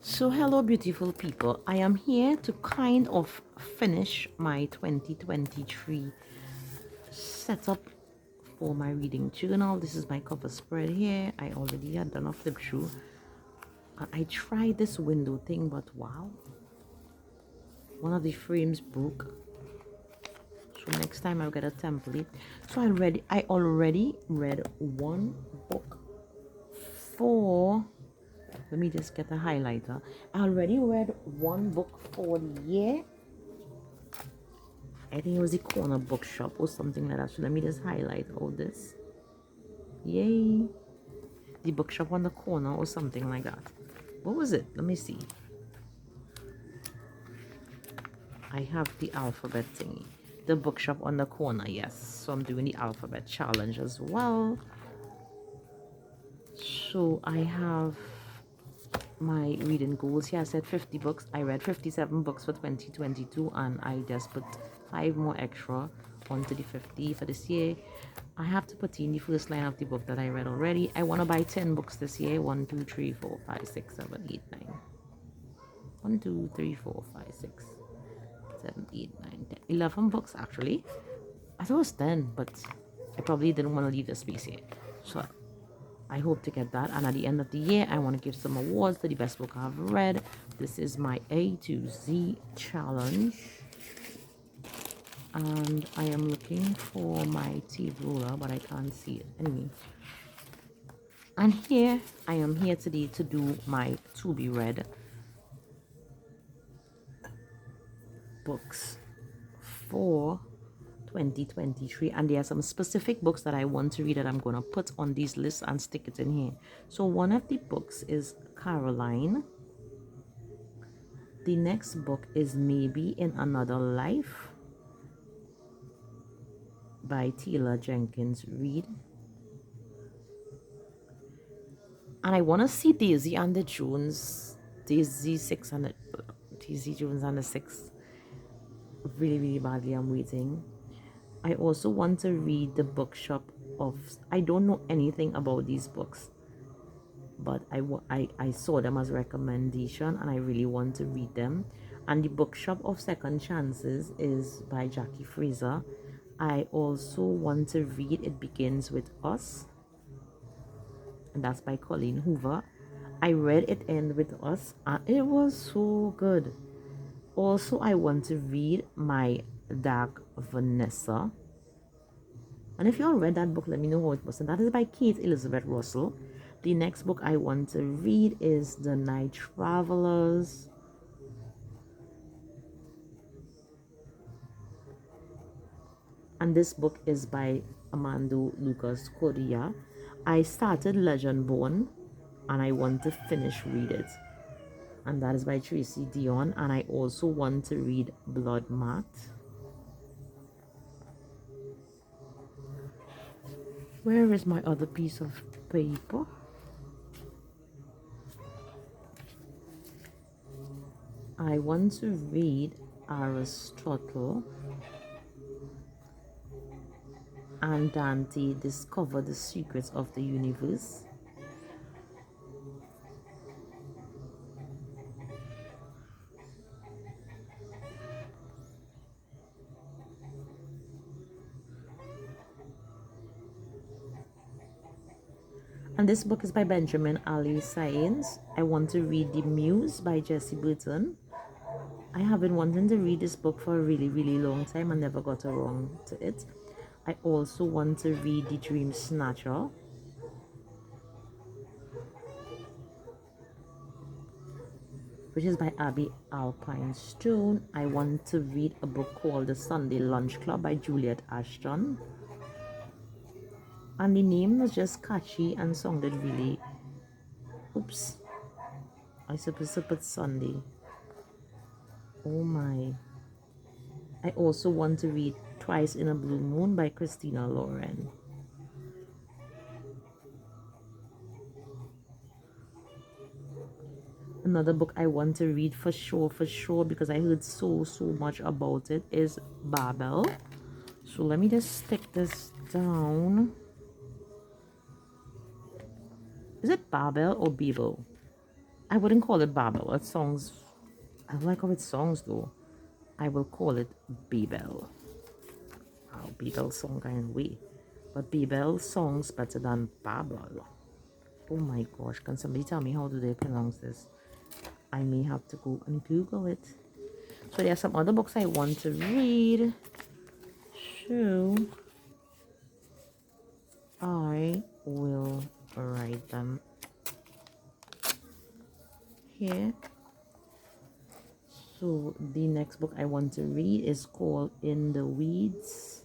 So hello beautiful people, I am here to kind of finish my 2023 setup for my reading journal. This is my cover spread here. I already had done a flip through. I tried this window thing, but wow, one of the frames broke. So next time I'll get a template. So I already read one book for, let me just get a highlighter. I already read one book for the year. I think it was the corner bookshop or something like that. So let me just highlight all this. Yay. The bookshop on the corner or something like that. What was it? Let me see. I have the alphabet thingy. The bookshop on the corner, yes. So I'm doing the alphabet challenge as well. So I have my reading goals here. I said 50 books. I read 57 books for 2022 and I just put 5 more extra onto the 50 for this year. I have to put in the first line of the book that I read already. I want to buy 10 books this year. 1, 2, 3, 4, 5, 6, 7, 8, 9. 1, 2, 3, 4, 5, 6, 7, 8, 9, 10. 11 books actually. I thought it was 10, but I probably didn't want to leave the space here. So I hope to get that. And at the end of the year, I want to give some awards to the best book I've read. This is my A to Z challenge. And I am looking for my tape roller, but I can't see it. Anyway. And here, I am here today to do my to be read books for 2023, and there are some specific books that I want to read that I'm going to put on these lists and stick it in here. So one of the books is Caroline. The next book is Maybe in Another Life by Taylor Jenkins Reid. And I want to see Daisy and the Jones, Daisy Jones and the Six. Really, really badly. I'm waiting. I also want to read the bookshop of, I don't know anything about these books, but I saw them as a recommendation and I really want to read them. And the bookshop of Second Chances is by Jackie Fraser. I also want to read It Begins With Us, and that's by Colleen Hoover. I read It Ends With Us and it was so good. Also, I want to read My Dark Vanessa. And if you all read that book, let me know how it was. And that is by Kate Elizabeth Russell. The next book I want to read is The Night Travelers. And this book is by Amando Lucas Correa. I started Legend Born and I want to finish read it. And that is by Tracy Dion. And I also want to read Blood Mat. Where is my other piece of paper? I want to read Aristotle and Dante Discover the Secrets of the Universe. And this book is by Benjamin Ali Sainz. I want to read The Muse by Jessie Burton. I have been wanting to read this book for a really, really long time and never got around to it. I also want to read The Dream Snatcher, which is by Abby Alpine Stone. I want to read a book called The Sunday Lunch Club by Juliet Ashton. And the name was just catchy and sounded really, oops, I supposed to put Sunday. Oh my. I also want to read Twice in a Blue Moon by Christina Lauren. Another book I want to read for sure, because I heard so much about it, is Babel. So let me just stick this down. Is it Babel or Babel? I wouldn't call it Babel. It songs. I like how it songs though. I will call it Babel. Wow, Babel song kind of way. But Babel songs better than Babel. Oh my gosh, can somebody tell me how do they pronounce this? I may have to go and Google it. So there are some other books I want to read. So I will write them here. So the next book I want to read is called In the Weeds.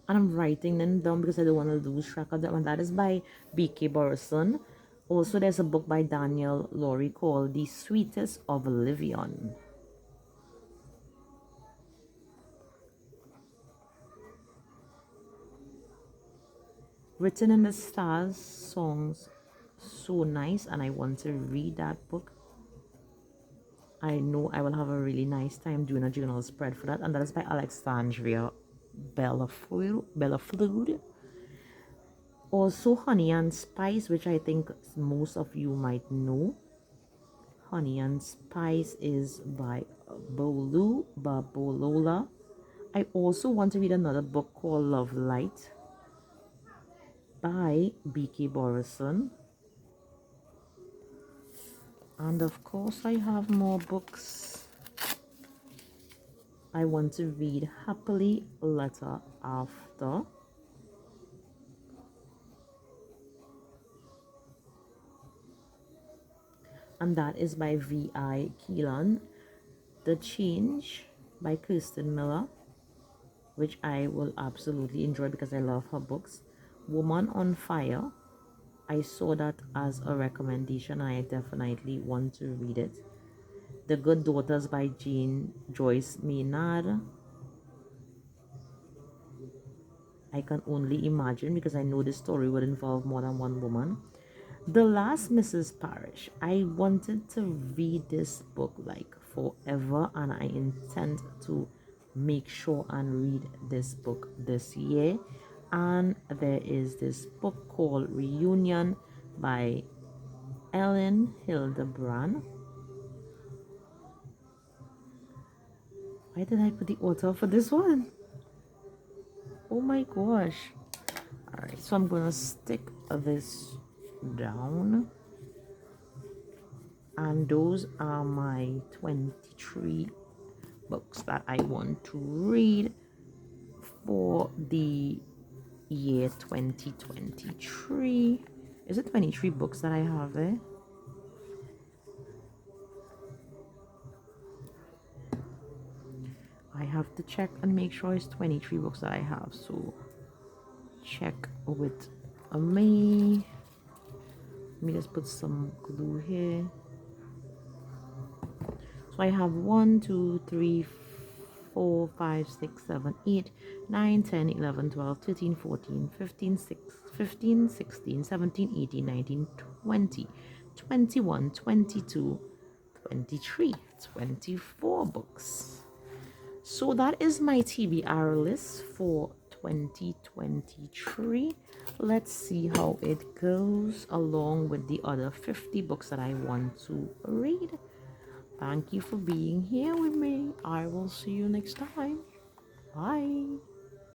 And I'm writing them down because I don't want to lose track of them. And that is by B.K. Borison. Also, there's a book by Daniel Laurie called The Sweetest of Livion. Written in the Stars songs so nice, and I want to read that book. I know I will have a really nice time doing a journal spread for that, and that is by Alexandria Bellaflude. Also, Honey and Spice, which I think most of you might know. Honey and Spice is by Bolu Babolola. I also want to read another book called Love Light by B.K. Borison. And of course, I have more books. I want to read Happily Letter After. And that is by V.I. Keelan. The Change by Kirsten Miller, which I will absolutely enjoy because I love her books. Woman on Fire. I saw that as a recommendation. I definitely want to read it. The Good Daughters by Jean Joyce Maynard. I can only imagine because I know this story would involve more than one woman. The Last Mrs. Parrish. I wanted to read this book like forever, and I intend to make sure and read this book this year. And there is this book called Reunion by Ellen Hildebrand. Why did I put the author for this one? Oh my gosh. Alright, so I'm gonna stick this down. And those are my 23 books that I want to read for the year 2023. Is it 23 books that I have there? I have to check and make sure it's 23 books that I have. So check with me. Let me just put some glue here. So I have 1, 2, 3, 4, 5, 6, 7, 8, 9, 10, 11, 12, 13, 14, 15, 15, 16, 17, 18, 19, 20, 21, 22, 23, 24 books. So that is my TBR list for 2023. Let's see how it goes along with the other 50 books that I want to read. Thank you for being here with me. I will see you next time. Bye.